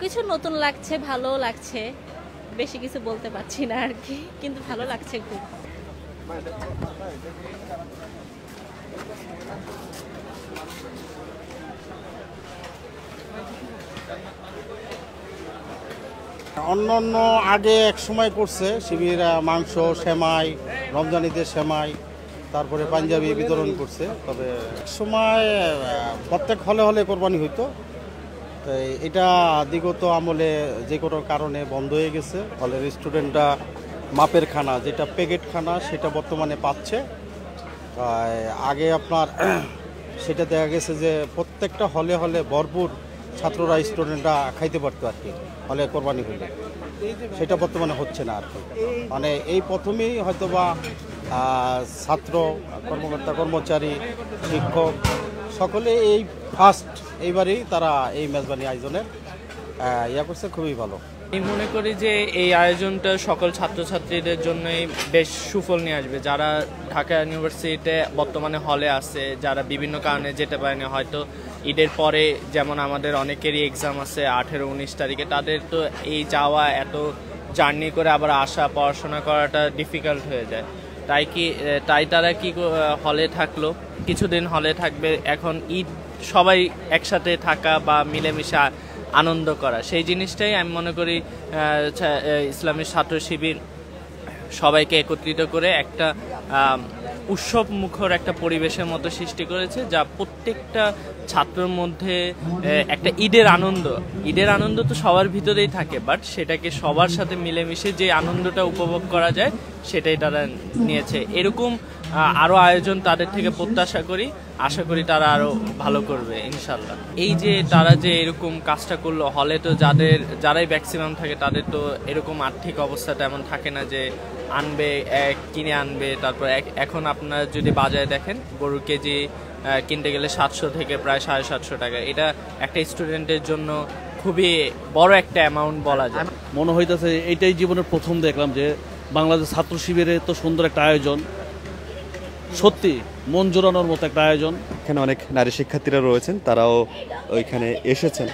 সবকিছু নতুন লাগছে, ভালো লাগছে, বেশি কিছু বলতে পারছি না আর কি, কিন্তু ভালো লাগছে খুব। অন্য আগে এক সময় করছে শিবির মাংস, সেমাই, রমজান ঈদের সেমাই, তারপরে পাঞ্জাবি বিতরণ করছে। তবে এক সময় প্রত্যেক হলে হলে কোরবানি হইতো, এটা বিগত আমলে যে কোনো কারণে বন্ধ হয়ে গেছে। হলে স্টুডেন্টরা মাপের খানা, যেটা প্যাকেট খানা, সেটা বর্তমানে পাচ্ছে। আগে আপনার সেটা দেখা গেছে যে প্রত্যেকটা হলে হলে ভরপুর ছাত্ররা, স্টুডেন্টরা খাইতে পারতো আর কি হলে কোরবানি হইলে। সেটা বর্তমানে হচ্ছে না আর কি। মানে এই প্রথমেই হয়তোবা ছাত্র, কর্মকর্তা, কর্মচারী, শিক্ষক সকলে এই ফার্স্ট এইবারই তারা এই মেজবানি আয়োজনের ইয়া করছে, খুবই ভালো। আমি মনে করি যে এই আয়োজনটা সকল ছাত্রছাত্রীদের জন্যই বেশ সুফল নিয়ে আসবে। যারা ঢাকা ইউনিভার্সিটিতে বর্তমানে হলে আছে, যারা বিভিন্ন কারণে যেতে পারেনি, হয়তো ঈদের পরে যেমন আমাদের অনেকেরই এক্সাম আছে 18-19 তারিখে, তাদের তো এই যাওয়া, এত জার্নি করে আবার আসা, পড়াশোনা করাটা ডিফিকাল্ট হয়ে যায়। তাই তারা কি হলে থাকলো, কিছুদিন হলে থাকবে। এখন ঈদ সবাই একসাথে থাকা বা মিলেমিশে আনন্দ করা, সেই জিনিসটাই আমি মনে করি ইসলামী ছাত্র শিবির সবাইকে একত্রিত করে একটা উৎসব মুখর একটা পরিবেশের মতো সৃষ্টি করেছে, যা প্রত্যেকটা ছাত্রের মধ্যে একটা ঈদের আনন্দ তো সবার ভিতরেই থাকে, বাট সেটাকে সবার সাথে মিলেমিশে যে আনন্দটা উপভোগ করা যায় সেটাই তারা নিয়েছে। এরকম আরও আয়োজন তাদের থেকে প্রত্যাশা করি, আশা করি তারা আরও ভালো করবে ইনশাল্লাহ। এই যে তারা যে এরকম কাজটা করলো, হলে তো যারাই ম্যাক্সিমাম থাকে তাদের তো এরকম আর্থিক অবস্থাটা এমন থাকে না যে কিনে আনবে। তারপর এখন আপনারা যদি বাজারে দেখেন, গরুর কেজি কিনতে গেলে 700 থেকে প্রায় 750 টাকা। এটা একটা স্টুডেন্টের জন্য খুবই বড় একটা অ্যামাউন্ট বলা যায়। মনে হইতেছে এইটাই জীবনের প্রথম দেখলাম যে বাংলাদেশ ছাত্র শিবিরে তো সুন্দর একটা আয়োজন, সত্যি মন জোড়ানোর মতো একটা আয়োজন। এখানে অনেক নারী শিক্ষার্থীরা রয়েছেন, তারাও ওইখানে এসেছেন।